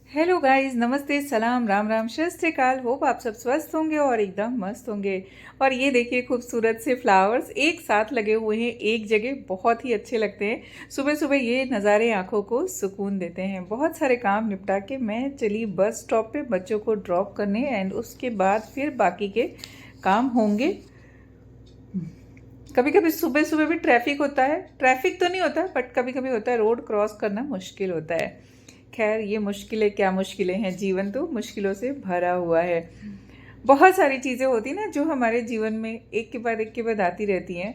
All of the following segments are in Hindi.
हेलो गाइस, नमस्ते, सलाम, राम राम, सत श्री अकाल। होप आप सब स्वस्थ होंगे और एकदम मस्त होंगे। और ये देखिए, खूबसूरत से फ्लावर्स एक साथ लगे हुए हैं एक जगह, बहुत ही अच्छे लगते हैं। सुबह सुबह ये नज़ारे आंखों को सुकून देते हैं। बहुत सारे काम निपटा के मैं चली बस स्टॉप पे बच्चों को ड्रॉप करने, एंड उसके बाद फिर बाकी के काम होंगे। कभी कभी सुबह सुबह भी ट्रैफिक होता है, ट्रैफिक तो नहीं होता बट कभी कभी होता है, रोड क्रॉस करना मुश्किल होता है। खैर, ये मुश्किलें क्या मुश्किलें हैं, जीवन तो मुश्किलों से भरा हुआ है। बहुत सारी चीज़ें होती ना जो हमारे जीवन में एक के बाद आती रहती हैं,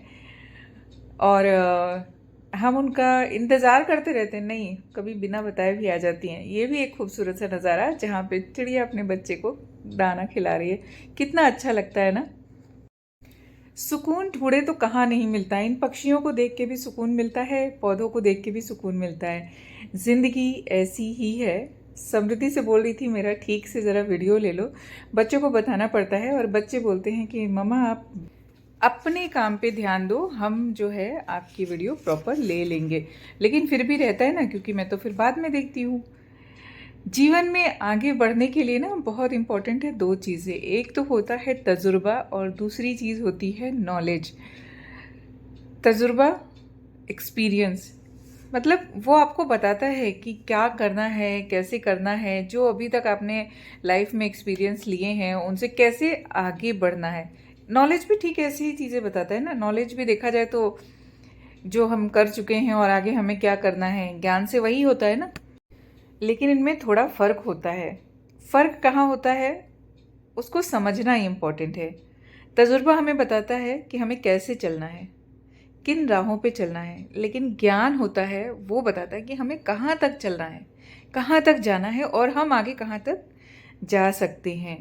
और हम उनका इंतज़ार करते रहते हैं। नहीं, कभी बिना बताए भी आ जाती हैं। ये भी एक खूबसूरत सा नज़ारा जहाँ पे चिड़िया अपने बच्चे को दाना खिला रही है। कितना अच्छा लगता है ना। सुकून ढूंढे तो कहाँ नहीं मिलता है। इन पक्षियों को देख के भी सुकून मिलता है, पौधों को देख के भी सुकून मिलता है। ज़िंदगी ऐसी ही है। समृद्धि से बोल रही थी, मेरा ठीक से ज़रा वीडियो ले लो। बच्चों को बताना पड़ता है और बच्चे बोलते हैं कि मम्मा आप अपने काम पे ध्यान दो, हम जो है आपकी वीडियो प्रॉपर ले लेंगे। लेकिन फिर भी रहता है ना, क्योंकि मैं तो फिर बाद में देखती हूँ। जीवन में आगे बढ़ने के लिए ना बहुत इम्पोर्टेंट है दो चीज़ें। एक तो होता है तजुर्बा और दूसरी चीज़ होती है नॉलेज। तजुर्बा, एक्सपीरियंस, मतलब वो आपको बताता है कि क्या करना है, कैसे करना है। जो अभी तक आपने लाइफ में एक्सपीरियंस लिए हैं उनसे कैसे आगे बढ़ना है। नॉलेज भी ठीक ऐसी ही चीज़ें बताता है ना। नॉलेज भी देखा जाए तो जो हम कर चुके हैं और आगे हमें क्या करना है, ज्ञान से वही होता है ना। लेकिन इनमें थोड़ा फ़र्क होता है। फ़र्क कहाँ होता है, उसको समझना इम्पोर्टेंट है। तजुर्बा हमें बताता है कि हमें कैसे चलना है, किन राहों पे चलना है। लेकिन ज्ञान होता है, वो बताता है कि हमें कहाँ तक चलना है, कहाँ तक जाना है और हम आगे कहाँ तक जा सकते हैं।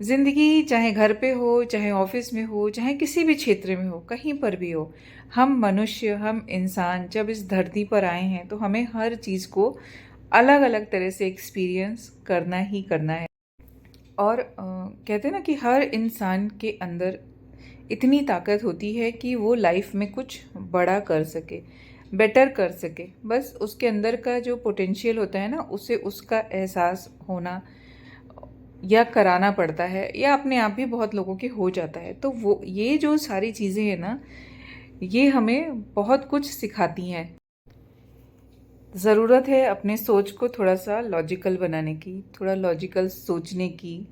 ज़िंदगी चाहे घर पे हो, चाहे ऑफिस में हो, चाहे किसी भी क्षेत्र में हो, कहीं पर भी हो, हम मनुष्य, हम इंसान जब इस धरती पर आए हैं तो हमें हर चीज़ को अलग अलग तरह से एक्सपीरियंस करना ही करना है। और कहते हैं ना कि हर इंसान के अंदर इतनी ताकत होती है कि वो लाइफ में कुछ बड़ा कर सके, बेटर कर सके। बस उसके अंदर का जो पोटेंशियल होता है ना, उसे उसका एहसास होना या कराना पड़ता है, या अपने आप भी बहुत लोगों के हो जाता है। तो वो ये जो सारी चीज़ें हैं ना, ये हमें बहुत कुछ सिखाती हैं। ज़रूरत है अपने सोच को थोड़ा सा लॉजिकल बनाने की, थोड़ा लॉजिकल सोचने की,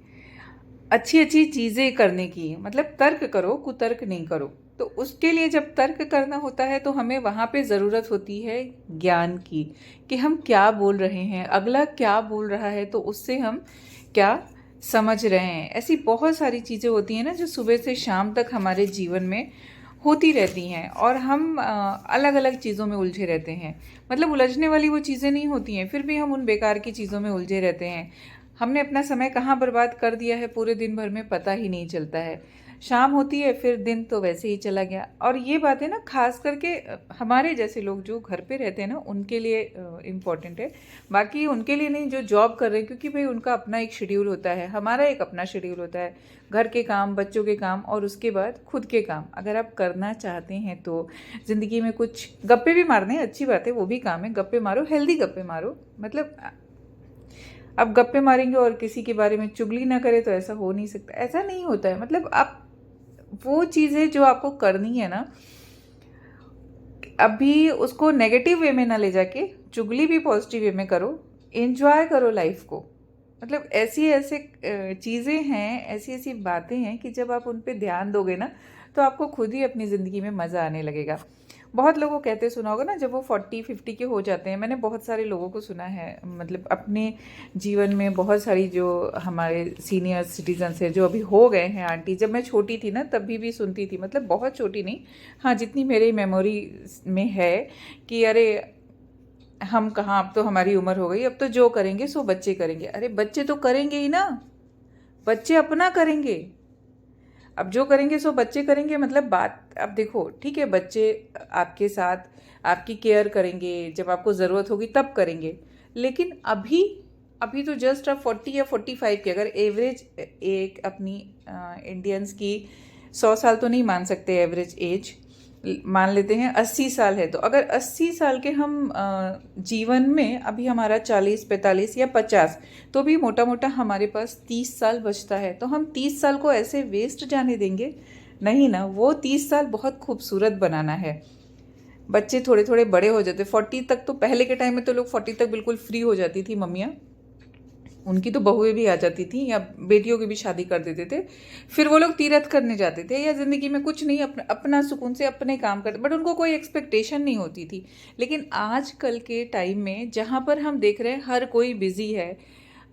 अच्छी अच्छी चीज़ें करने की। मतलब तर्क करो, कुतर्क नहीं करो। तो उसके लिए जब तर्क करना होता है तो हमें वहाँ पे ज़रूरत होती है ज्ञान की, कि हम क्या बोल रहे हैं, अगला क्या बोल रहा है, तो उससे हम क्या समझ रहे हैं। ऐसी बहुत सारी चीज़ें होती हैं ना जो सुबह से शाम तक हमारे जीवन में होती रहती हैं, और हम अलग अलग चीज़ों में उलझे रहते हैं। मतलब उलझने वाली वो चीज़ें नहीं होती हैं, फिर भी हम उन बेकार की चीज़ों में उलझे रहते हैं। हमने अपना समय कहाँ बर्बाद कर दिया है पूरे दिन भर में, पता ही नहीं चलता है। शाम होती है, फिर दिन तो वैसे ही चला गया। और ये बातें ना खास करके हमारे जैसे लोग जो घर पे रहते हैं ना, उनके लिए इम्पोर्टेंट है। बाकी उनके लिए नहीं जो जॉब कर रहे हैं, क्योंकि भाई उनका अपना एक शेड्यूल होता है, हमारा एक अपना शेड्यूल होता है। घर के काम, बच्चों के काम, और उसके बाद खुद के काम अगर आप करना चाहते हैं तो ज़िंदगी में कुछ गप्पे भी मारने हैं, अच्छी बात है, वो भी काम है। गप्पे मारो, हेल्दी गप्पे मारो। मतलब अब गप्पे मारेंगे और किसी के बारे में चुगली ना करें तो ऐसा हो नहीं सकता। ऐसा नहीं होता है। मतलब आप वो चीज़ें जो आपको करनी है ना, अभी उसको नेगेटिव वे में ना ले जाके चुगली भी पॉजिटिव वे में करो। एंजॉय करो लाइफ को। मतलब ऐसी ऐसे चीज़ें हैं, ऐसी ऐसी बातें हैं कि जब आप उन पे ध्यान दोगे ना, तो आपको खुद ही अपनी ज़िंदगी में मज़ा आने लगेगा। बहुत लोगों कहते सुना होगा ना, जब वो 40-50 के हो जाते हैं। मैंने बहुत सारे लोगों को सुना है, मतलब अपने जीवन में बहुत सारी जो हमारे सीनियर सिटीजन्स हैं जो अभी हो गए हैं आंटी। जब मैं छोटी थी ना तभी भी सुनती थी, मतलब बहुत छोटी नहीं, हाँ जितनी मेरी मेमोरी में है, कि अरे हम कहाँ, अब तो हमारी उम्र हो गई, अब तो जो करेंगे सो बच्चे करेंगे। अरे बच्चे तो करेंगे ही ना, बच्चे अपना करेंगे। अब जो करेंगे सो बच्चे करेंगे, मतलब बात अब देखो, ठीक है, बच्चे आपके साथ आपकी केयर करेंगे, जब आपको ज़रूरत होगी तब करेंगे। लेकिन अभी अभी तो जस्ट आप 40 या 45 के, अगर एवरेज एक अपनी इंडियंस की 100 साल तो नहीं मान सकते एवरेज एज, मान लेते हैं 80 साल है, तो अगर 80 साल के हम जीवन में अभी हमारा 40 45 या 50, तो भी मोटा मोटा हमारे पास 30 साल बचता है। तो हम 30 साल को ऐसे वेस्ट जाने देंगे? नहीं ना, वो 30 साल बहुत खूबसूरत बनाना है। बच्चे थोड़े थोड़े बड़े हो जाते, 40 तक तो पहले के टाइम में तो लोग 40 तक बिल्कुल फ्री हो जाती थी मम्मियाँ, उनकी तो बहुएं भी आ जाती थी या बेटियों की भी शादी कर देते थे। फिर वो लोग तीरथ करने जाते थे या ज़िंदगी में कुछ नहीं, अपना सुकून से अपने काम करते, बट उनको कोई एक्सपेक्टेशन नहीं होती थी। लेकिन आजकल के टाइम में जहाँ पर हम देख रहे हैं हर कोई बिजी है,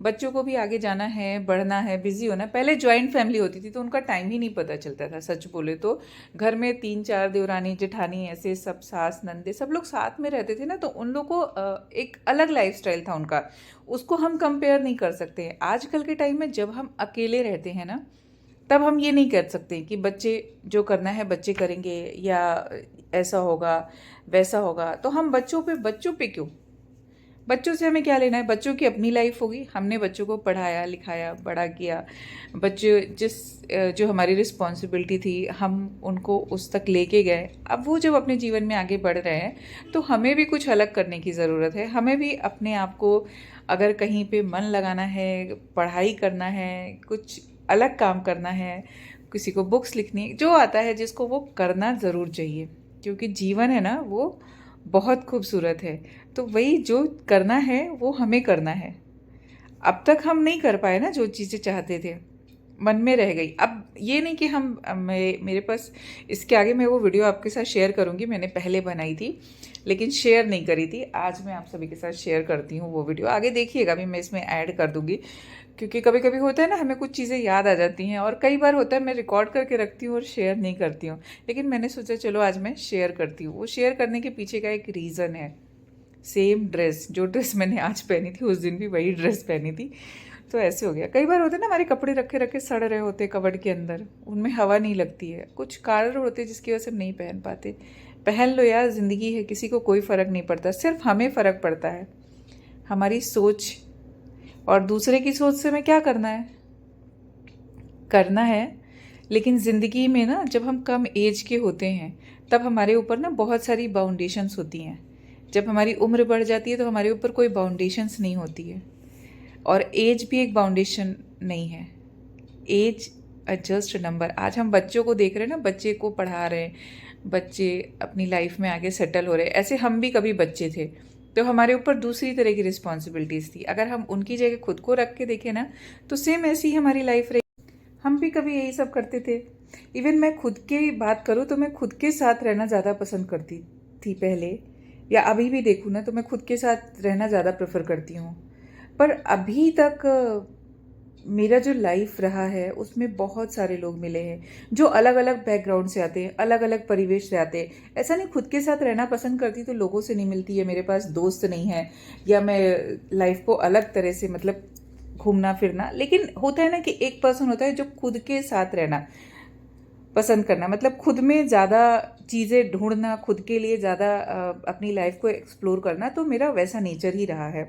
बच्चों को भी आगे जाना है, बढ़ना है, बिजी होना है। पहले जॉइंट फैमिली होती थी तो उनका टाइम ही नहीं पता चलता था, सच बोले तो। घर में 3 4 देवरानी जेठानी ऐसे सब, सास नंदे, सब लोग साथ में रहते थे ना, तो उन लोग को एक अलग लाइफस्टाइल था उनका, उसको हम कंपेयर नहीं कर सकते। आजकल के टाइम में जब हम अकेले रहते हैं ना, तब हम ये नहीं कर सकते कि बच्चे जो करना है बच्चे करेंगे या ऐसा होगा वैसा होगा। तो हम बच्चों पे क्यों, बच्चों से हमें क्या लेना है? बच्चों की अपनी लाइफ होगी, हमने बच्चों को पढ़ाया लिखाया बड़ा किया, बच्चे जो हमारी रिस्पॉन्सिबिलिटी थी हम उनको उस तक लेके गए। अब वो जब अपने जीवन में आगे बढ़ रहे हैं तो हमें भी कुछ अलग करने की ज़रूरत है। हमें भी अपने आप को अगर कहीं पे मन लगाना है, पढ़ाई करना है, कुछ अलग काम करना है, किसी को बुक्स लिखनी, जो आता है जिसको, वो करना ज़रूर चाहिए। क्योंकि जीवन है ना, वो बहुत खूबसूरत है। तो वही जो करना है वो हमें करना है। अब तक हम नहीं कर पाए ना जो चीज़ें चाहते थे, मन में रह गई। अब ये नहीं कि मेरे पास इसके आगे मैं वो वीडियो आपके साथ शेयर करूँगी, मैंने पहले बनाई थी लेकिन शेयर नहीं करी थी। आज मैं आप सभी के साथ शेयर करती हूँ वो वीडियो, आगे देखिएगा भी, मैं इसमें ऐड कर दूँगी। क्योंकि कभी कभी होता है ना, हमें कुछ चीज़ें याद आ जाती हैं, और कई बार होता है मैं रिकॉर्ड करके रखती हूँ और शेयर नहीं करती हूँ। लेकिन मैंने सोचा चलो आज मैं शेयर करती हूँ। वो शेयर करने के पीछे का एक रीज़न है। सेम ड्रेस, जो ड्रेस मैंने आज पहनी थी उस दिन भी वही ड्रेस पहनी थी। तो ऐसे हो गया। कई बार होता है ना, हमारे कपड़े रखे रखे सड़ रहे होते कबर्ड के अंदर, उनमें हवा नहीं लगती है, कुछ कारण होते हैं जिसकी वजह से हम नहीं पहन पाते। पहन लो यार, ज़िंदगी है, किसी को कोई फ़र्क नहीं पड़ता, सिर्फ हमें फ़र्क पड़ता है, हमारी सोच। और दूसरे की सोच से हमें क्या करना है। लेकिन ज़िंदगी में ना, जब हम कम एज के होते हैं तब हमारे ऊपर ना बहुत सारी बाउंडेशंस होती हैं। जब हमारी उम्र बढ़ जाती है तो हमारे ऊपर कोई बाउंडेशंस नहीं होती है, और एज भी एक बाउंडेशन नहीं है। Age just number. आज हम बच्चों को देख रहे हैं ना, बच्चे को पढ़ा रहे हैं, बच्चे अपनी लाइफ में आगे सेटल हो रहे हैं। ऐसे हम भी कभी बच्चे थे तो हमारे ऊपर दूसरी तरह की रिस्पॉन्सिबिलिटीज़ थी। अगर हम उनकी जगह खुद को रख के देखें ना, तो सेम ऐसी ही हमारी लाइफ रही। हम भी कभी यही सब करते थे। इवन मैं खुद की बात करूँ तो मैं खुद के साथ रहना ज़्यादा पसंद करती थी पहले, या अभी भी देखूँ ना तो मैं खुद के साथ रहना ज़्यादा प्रेफर करती हूँ। पर अभी तक मेरा जो लाइफ रहा है उसमें बहुत सारे लोग मिले हैं जो अलग अलग बैकग्राउंड से आते हैं, अलग अलग परिवेश से आते हैं। ऐसा नहीं खुद के साथ रहना पसंद करती तो लोगों से नहीं मिलती है, मेरे पास दोस्त नहीं है, या मैं लाइफ को अलग तरह से, मतलब घूमना फिरना। लेकिन होता है ना कि एक पर्सन होता है जो खुद के साथ रहना पसंद करना, मतलब खुद में ज़्यादा चीज़ें ढूंढना, खुद के लिए ज़्यादा अपनी लाइफ को एक्सप्लोर करना। तो मेरा वैसा नेचर ही रहा है।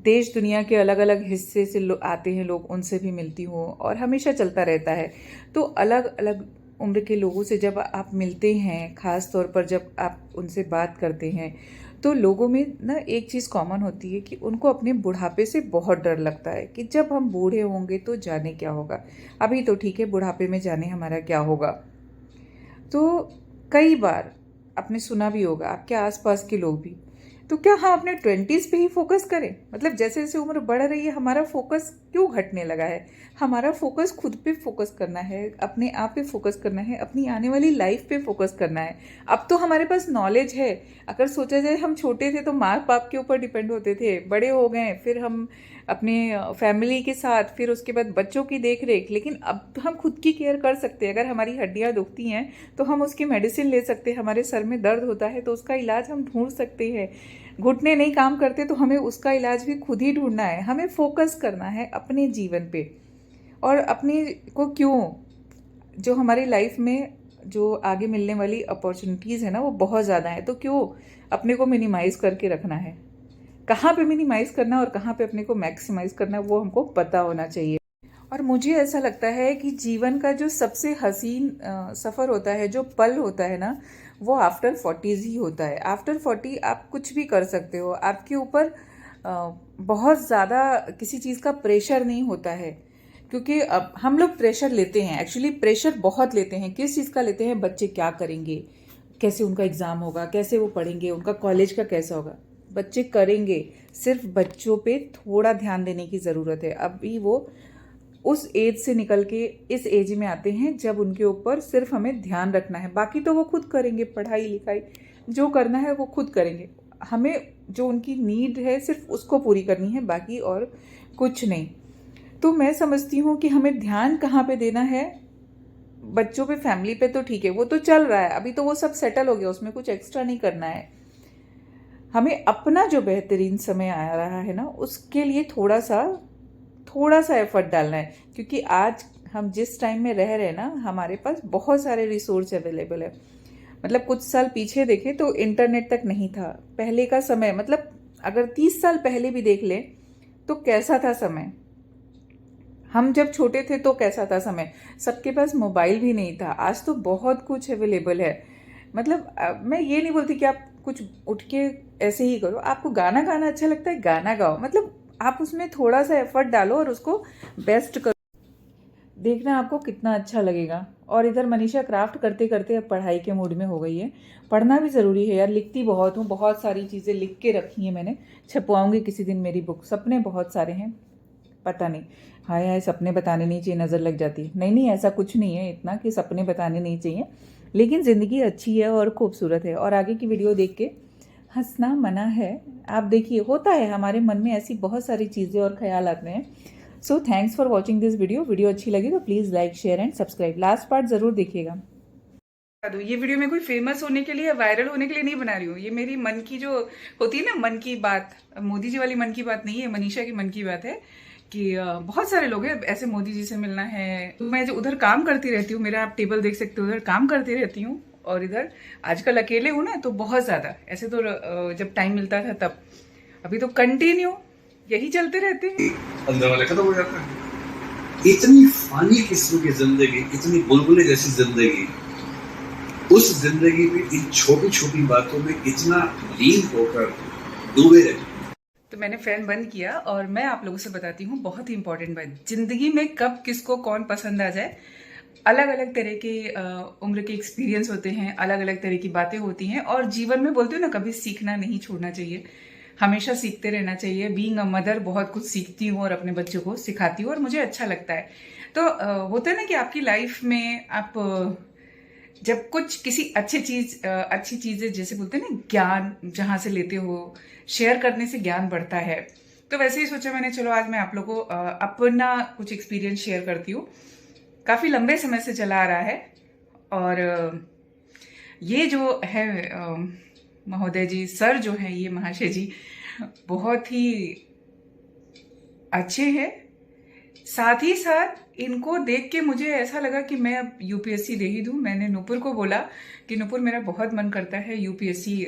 देश दुनिया के अलग अलग हिस्से से आते हैं लोग, उनसे भी मिलती हूँ और हमेशा चलता रहता है। तो अलग अलग उम्र के लोगों से जब आप मिलते हैं, ख़ास तौर पर जब आप उनसे बात करते हैं, तो लोगों में ना एक चीज़ कॉमन होती है कि उनको अपने बुढ़ापे से बहुत डर लगता है कि जब हम बूढ़े होंगे तो जाने क्या होगा। अभी तो ठीक है, बुढ़ापे में जाने हमारा क्या होगा। तो कई बार आपने सुना भी होगा, आपके आसपास के लोग भी, तो क्या हम अपने 20s पे ही फोकस करें? मतलब जैसे जैसे उम्र बढ़ रही है हमारा फोकस क्यों घटने लगा है? हमारा फोकस खुद पे फोकस करना है, अपने आप पे फोकस करना है, अपनी आने वाली लाइफ पे फोकस करना है। अब तो हमारे पास नॉलेज है। अगर सोचा जाए, हम छोटे थे तो माँ बाप के ऊपर डिपेंड होते थे, बड़े हो गए फिर हम अपने फैमिली के साथ, फिर उसके बाद बच्चों की देख रेख। लेकिन अब हम खुद की केयर कर सकते हैं। अगर हमारी हड्डियाँ दुखती हैं तो हम उसकी मेडिसिन ले सकते हैं, हमारे सर में दर्द होता है तो उसका इलाज हम ढूंढ सकते हैं, घुटने नहीं काम करते तो हमें उसका इलाज भी खुद ही ढूंढना है। हमें फोकस करना है अपने जीवन पे, और अपने को क्यों, जो हमारी लाइफ में जो आगे मिलने वाली अपॉर्चुनिटीज़ है ना वो बहुत ज़्यादा है, तो क्यों अपने को मिनिमाइज़ करके रखना है? कहाँ पे मिनिमाइज़ करना और कहाँ पे अपने को मैक्सिमाइज़ करना है वो हमको पता होना चाहिए। और मुझे ऐसा लगता है कि जीवन का जो सबसे हसीन सफ़र होता है, जो पल होता है ना, वो आफ्टर 40s ही होता है। आफ्टर 40 आप कुछ भी कर सकते हो, आपके ऊपर बहुत ज़्यादा किसी चीज़ का प्रेशर नहीं होता है। क्योंकि अब हम लोग प्रेशर लेते हैं, एक्चुअली प्रेशर बहुत लेते हैं। किस चीज़ का लेते हैं? बच्चे क्या करेंगे, कैसे उनका एग्ज़ाम होगा, कैसे वो पढ़ेंगे, उनका कॉलेज का कैसा होगा। बच्चे करेंगे, सिर्फ बच्चों पे थोड़ा ध्यान देने की ज़रूरत है। अभी वो उस एज से निकल के इस एज में आते हैं जब उनके ऊपर सिर्फ हमें ध्यान रखना है, बाकी तो वो खुद करेंगे। पढ़ाई लिखाई जो करना है वो खुद करेंगे। हमें जो उनकी नीड है सिर्फ उसको पूरी करनी है, बाकी और कुछ नहीं। तो मैं समझती हूँ कि हमें ध्यान कहाँ पे देना है? बच्चों पे, फैमिली पे तो ठीक है, वो तो चल रहा है, अभी तो वो सब सेटल हो गया, उसमें कुछ एक्स्ट्रा नहीं करना है। हमें अपना जो बेहतरीन समय आ रहा है ना, उसके लिए थोड़ा सा एफर्ट डालना है। क्योंकि आज हम जिस टाइम में रह रहे हैं ना, हमारे पास बहुत सारे रिसोर्स अवेलेबल है। मतलब कुछ साल पीछे देखें तो इंटरनेट तक नहीं था। पहले का समय, मतलब अगर 30 साल पहले भी देख लें तो कैसा था समय। हम जब छोटे थे तो कैसा था समय। सबके पास मोबाइल भी नहीं था। आज तो बहुत कुछ अवेलेबल है। मतलब मैं ये नहीं बोलती कि आप कुछ उठ के ऐसे ही करो। आपको गाना गाना अच्छा लगता है, गाना गाओ। मतलब आप उसमें थोड़ा सा एफर्ट डालो और उसको बेस्ट करो, देखना आपको कितना अच्छा लगेगा। और इधर मनीषा क्राफ्ट करते करते अब पढ़ाई के मूड में हो गई है। पढ़ना भी ज़रूरी है यार, लिखती बहुत हूँ, बहुत सारी चीज़ें लिख के रखी हैं मैंने। छपवाऊँगी किसी दिन मेरी बुक। सपने बहुत सारे हैं, पता नहीं, हाय हाय सपने बताने नहीं चाहिए, नज़र लग जाती है। नहीं नहीं, ऐसा कुछ नहीं है इतना कि सपने बताने नहीं चाहिए, लेकिन ज़िंदगी अच्छी है और खूबसूरत है। और आगे की वीडियो देख के हंसना मना है। आप देखिए, होता है हमारे मन में ऐसी बहुत सारी चीज़ें और ख्याल आते हैं। So thanks for watching this video अच्छी लगी तो please like share and subscribe. Last part ज़रूर देखिएगा। ये वीडियो मैं कोई फेमस होने के लिए या वायरल होने के लिए नहीं बना रही हूँ। ये मेरी मन की जो होती है ना, मन की बात, मोदी जी वाली मन की बात नहीं है, मनीषा की मन की बात है। कि बहुत सारे लोग हैं ऐसे, मोदी जी से मिलना है। तो मैं जो उधर काम करती रहती हूँ, मेरा आप टेबल देख सकते हो, उधर काम करती रहती हूँ। और इधर आजकल अकेले हूँ ना, तो बहुत ज़्यादा ऐसे तो जब टाइम मिलता था तब, अभी तो कंटिन्यू यही चलते रहते हैं। अंदर वाले खत्म हो जाता है। इतनी फानी किस्म की जिंदगी, इतनी बुलबुले जैसी जिंदगी, उस जिंदगी में इन छोटी छोटी बातों में इतना लीन होकर डूबे रहे। तो मैंने फैन बंद किया और मैं आप लोगों से बताती हूँ बहुत ही इंपॉर्टेंट बात। जिंदगी में कब किसको कौन पसंद आ जाए, अलग अलग तरह के उम्र के एक्सपीरियंस होते हैं, अलग अलग तरह की बातें होती हैं। और जीवन में बोलते हो ना, कभी सीखना नहीं छोड़ना चाहिए, हमेशा सीखते रहना चाहिए। बीइंग अ मदर बहुत कुछ सीखती हूँ और अपने बच्चों को सिखाती हूँ और मुझे अच्छा लगता है। तो होता है ना कि आपकी लाइफ में आप जब कुछ किसी अच्छी चीज़ें जैसे बोलते हैं ना, ज्ञान जहाँ से लेते हो, शेयर करने से ज्ञान बढ़ता है। तो वैसे ही सोचा मैंने, चलो आज मैं आप लोगों को अपना कुछ एक्सपीरियंस शेयर करती हूँ। काफ़ी लंबे समय से चला आ रहा है। और ये जो है महोदय जी, सर जो है, ये महाशय जी बहुत ही अच्छे हैं। साथ ही साथ इनको देख के मुझे ऐसा लगा कि मैं अब यूपीएससी दे ही दूँ। मैंने नुपुर को बोला कि नुपुर, मेरा बहुत मन करता है यूपीएससी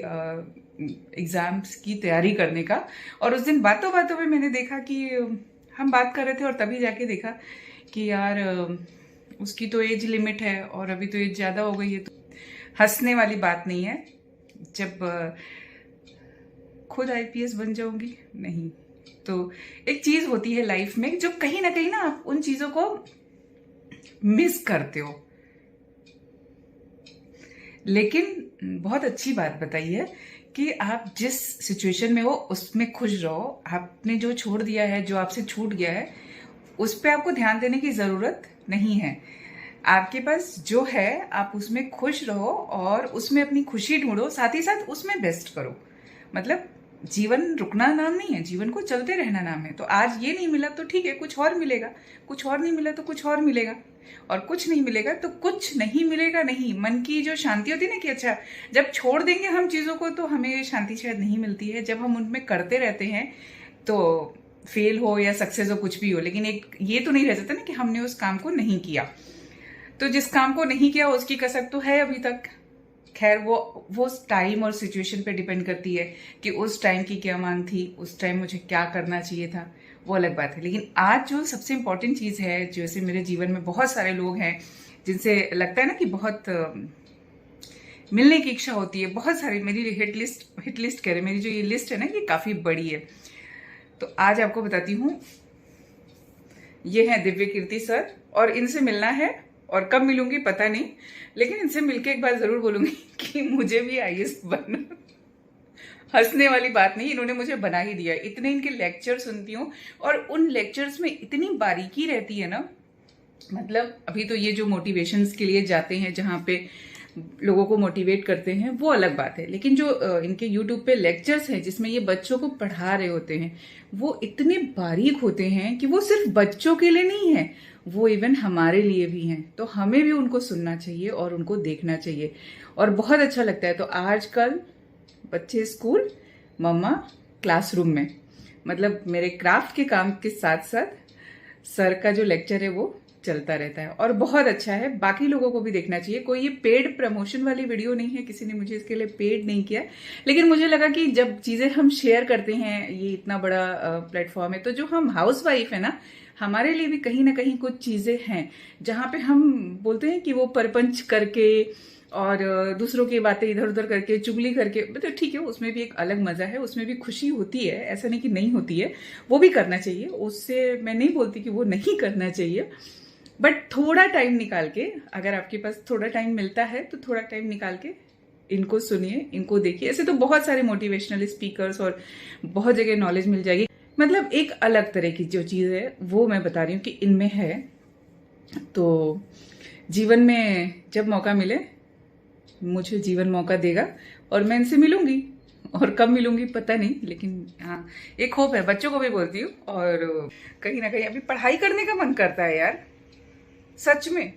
एग्ज़ाम्स की तैयारी करने का। और उस दिन बातों बातों में मैंने देखा कि हम बात कर रहे थे और तभी जाके देखा कि यार उसकी तो एज लिमिट है और अभी तो एज ज़्यादा हो गई है। तो हंसने वाली बात नहीं है। जब खुद आईपीएस बन जाऊंगी, नहीं तो एक चीज़ होती है लाइफ में जो कहीं ना कहीं ना आप उन चीज़ों को मिस करते हो। लेकिन बहुत अच्छी बात बताई है कि आप जिस सिचुएशन में हो उसमें खुश रहो। आपने जो छोड़ दिया है, जो आपसे छूट गया है, उस पर आपको ध्यान देने की ज़रूरत नहीं है। आपके पास जो है आप उसमें खुश रहो और उसमें अपनी खुशी ढूंढो, साथ ही साथ उसमें बेस्ट करो। मतलब जीवन रुकना नाम नहीं है, जीवन को चलते रहना नाम है। तो आज ये नहीं मिला तो ठीक है, कुछ और मिलेगा। कुछ और नहीं मिला तो कुछ और मिलेगा। और कुछ नहीं मिलेगा तो कुछ नहीं मिलेगा नहीं। मन की जो शांति होती है ना, कि अच्छा जब छोड़ देंगे हम चीज़ों को तो हमें शांति शायद नहीं मिलती है। जब हम उनमें करते रहते हैं तो फेल हो या सक्सेस हो, कुछ भी हो, लेकिन एक ये तो नहीं रह जाता ना कि हमने उस काम को नहीं किया। तो जिस काम को नहीं किया उसकी कसक तो है अभी तक। खैर वो टाइम और सिचुएशन पे डिपेंड करती है कि उस टाइम की क्या मांग थी, उस टाइम मुझे क्या करना चाहिए था, वो अलग बात है। लेकिन आज जो सबसे इम्पोर्टेंट चीज़ है, जैसे मेरे जीवन में बहुत सारे लोग हैं जिनसे लगता है ना कि बहुत मिलने की इच्छा होती है, बहुत सारी, मेरी हिट लिस्ट कह रहे, मेरी जो ये लिस्ट है ना, ये काफ़ी बड़ी है। तो आज आपको बताती हूँ, ये है दिव्य कीर्ति सर, और इनसे मिलना है, और कब मिलूंगी पता नहीं, लेकिन इनसे मिलके एक बार जरूर बोलूंगी कि मुझे भी आईएएस बनना। हंसने वाली बात नहीं, इन्होंने मुझे बना ही दिया। इतने इनके लेक्चर सुनती हूँ, और उन लेक्चर्स में इतनी बारीकी रहती है ना, मतलब अभी तो ये जो मोटिवेशंस के लिए जाते हैं, जहाँ पे लोगों को मोटिवेट करते हैं, वो अलग बात है, लेकिन जो इनके यूट्यूब पे लेक्चर्स हैं जिसमें ये बच्चों को पढ़ा रहे होते हैं, वो इतने बारीक होते हैं कि वो सिर्फ बच्चों के लिए नहीं है, वो इवन हमारे लिए भी हैं। तो हमें भी उनको सुनना चाहिए और उनको देखना चाहिए, और बहुत अच्छा लगता है। तो आजकल बच्चे स्कूल, मम्मा क्लासरूम में, मतलब मेरे क्राफ्ट के काम के साथ साथ सर का जो लेक्चर है वो चलता रहता है, और बहुत अच्छा है। बाकी लोगों को भी देखना चाहिए। कोई ये पेड प्रमोशन वाली वीडियो नहीं है, किसी ने मुझे इसके लिए पेड नहीं किया, लेकिन मुझे लगा कि जब चीजें हम शेयर करते हैं, ये इतना बड़ा प्लेटफॉर्म है, तो जो हम हाउस वाइफ है ना, हमारे लिए भी कहीं ना कहीं कुछ चीजें हैं जहाँ पे हम बोलते हैं कि वो परपंच करके और दूसरों की बातें इधर उधर करके, चुगली करके, मतलब ठीक है, उसमें भी एक अलग मजा है, उसमें भी खुशी होती है, ऐसा नहीं कि नहीं होती है, वो भी करना चाहिए। उससे मैं नहीं बोलती कि वो नहीं करना चाहिए, बट थोड़ा टाइम निकाल के, अगर आपके पास थोड़ा टाइम मिलता है तो थोड़ा टाइम निकाल के इनको सुनिए, इनको देखिए। ऐसे तो बहुत सारे मोटिवेशनल स्पीकर्स और बहुत जगह नॉलेज मिल जाएगी, मतलब एक अलग तरह की जो चीज़ है वो मैं बता रही हूँ कि इनमें है। तो जीवन में जब मौका मिले, मुझे जीवन मौका देगा और मैं इनसे मिलूंगी, और कब मिलूंगी पता नहीं, लेकिन हाँ, एक होप है। बच्चों को भी बोलती हूँ, और कहीं ना कहीं अभी पढ़ाई करने का मन करता है यार, सच में।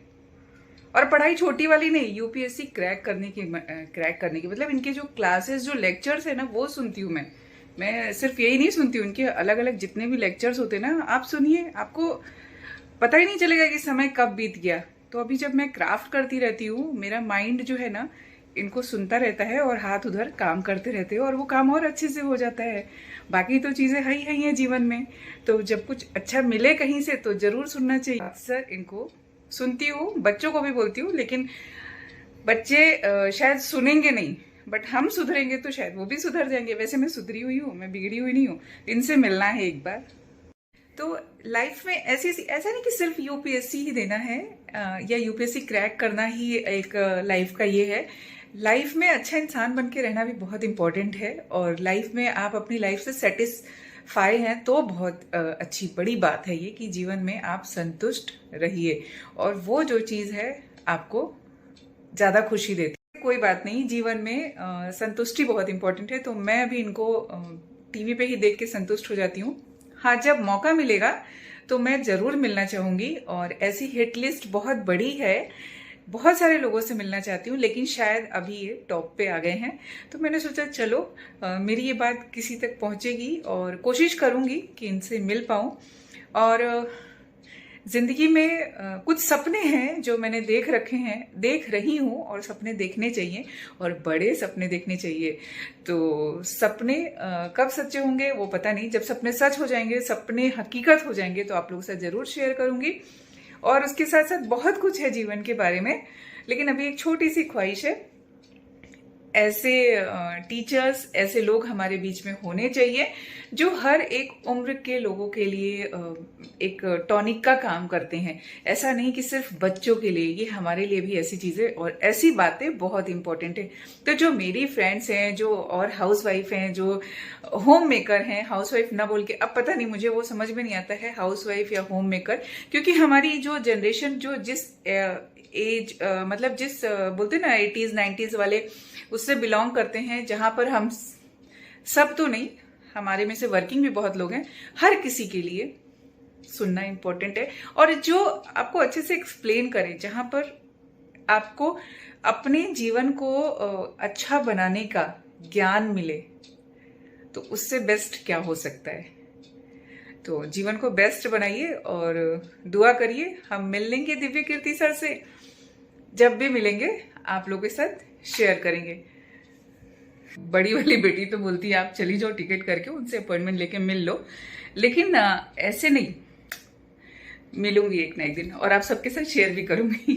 और पढ़ाई छोटी वाली नहीं, यूपीएससी क्रैक करने की मतलब इनके जो क्लासेस, जो लेक्चर्स है ना, वो सुनती हूँ मैं सिर्फ यही नहीं सुनती हूँ, उनके अलग अलग जितने भी लेक्चर्स होते हैं ना, आप सुनिए, आपको पता ही नहीं चलेगा कि समय कब बीत गया। तो अभी जब मैं क्राफ्ट करती रहती हूँ, मेरा माइंड जो है ना, इनको सुनता रहता है, और हाथ उधर काम करते रहते हैं, और वो काम और अच्छे से हो जाता है। बाकी तो चीज़ें है ही हैं जीवन में, तो जब कुछ अच्छा मिले कहीं से तो जरूर सुनना चाहिए। सर इनको सुनती हूँ, बच्चों को भी बोलती हूँ, लेकिन बच्चे शायद सुनेंगे नहीं, बट हम सुधरेंगे तो शायद वो भी सुधर जाएंगे। वैसे मैं सुधरी हुई हूँ, मैं बिगड़ी हुई नहीं हूँ, इनसे मिलना है एक बार। तो लाइफ में ऐसा नहीं कि सिर्फ यूपीएससी ही देना है, या यूपीएससी क्रैक करना ही एक लाइफ का ये है। लाइफ में अच्छा इंसान बन के रहना भी बहुत इंपॉर्टेंट है, और लाइफ में आप अपनी लाइफ से सेटिस्फाई हैं तो बहुत अच्छी बड़ी बात है ये, कि जीवन में आप संतुष्ट रहिए, और वो जो चीज़ है आपको ज़्यादा खुशी देती है। कोई बात नहीं, जीवन में संतुष्टि बहुत इंपॉर्टेंट है, तो मैं अभी इनको टीवी पे ही देख के संतुष्ट हो जाती हूँ। हाँ, जब मौका मिलेगा तो मैं ज़रूर मिलना चाहूँगी, और ऐसी हिट लिस्ट बहुत बड़ी है, बहुत सारे लोगों से मिलना चाहती हूँ, लेकिन शायद अभी ये टॉप पे आ गए हैं। तो मैंने सोचा चलो मेरी ये बात किसी तक पहुँचेगी, और कोशिश करूँगी कि इनसे मिल पाऊँ। और जिंदगी में कुछ सपने हैं जो मैंने देख रखे हैं, देख रही हूँ, और सपने देखने चाहिए, और बड़े सपने देखने चाहिए। तो सपने कब सच्चे होंगे वो पता नहीं, जब सपने सच हो जाएंगे, सपने हकीकत हो जाएंगे, तो आप लोगों से जरूर शेयर करूंगी। और उसके साथ साथ बहुत कुछ है जीवन के बारे में, लेकिन अभी एक छोटी सी ख्वाहिश है, ऐसे टीचर्स, ऐसे लोग हमारे बीच में होने चाहिए जो हर एक उम्र के लोगों के लिए एक टॉनिक का काम करते हैं। ऐसा नहीं कि सिर्फ बच्चों के लिए, ये हमारे लिए भी ऐसी चीजें और ऐसी बातें बहुत इंपॉर्टेंट है। तो जो मेरी फ्रेंड्स हैं, जो और हाउस वाइफ हैं, जो होम मेकर हैं, हाउस वाइफ ना बोल के, अब पता नहीं मुझे वो समझ में नहीं आता है हाउस वाइफ या होम मेकर, क्योंकि हमारी जो जनरेशन, जो जिस एज मतलब जिस बोलते ना 80s 90s वाले, उससे बिलोंग करते हैं, जहां पर हम सब तो नहीं, हमारे में से वर्किंग भी बहुत लोग हैं, हर किसी के लिए सुनना इंपॉर्टेंट है, और जो आपको अच्छे से एक्सप्लेन करे, जहां पर आपको अपने जीवन को अच्छा बनाने का ज्ञान मिले, तो उससे बेस्ट क्या हो सकता है। तो जीवन को बेस्ट बनाइए और दुआ करिए। हम मिल लेंगे दिव्य कीर्ति सर से, जब भी मिलेंगे आप लोगों के साथ शेयर करेंगे। बड़ी वाली बेटी तो बोलती है आप चली जाओ टिकट करके, उनसे अपॉइंटमेंट लेके मिल लो, लेकिन ऐसे नहीं, मिलूंगी एक ना एक दिन और आप सबके साथ शेयर भी करूंगी।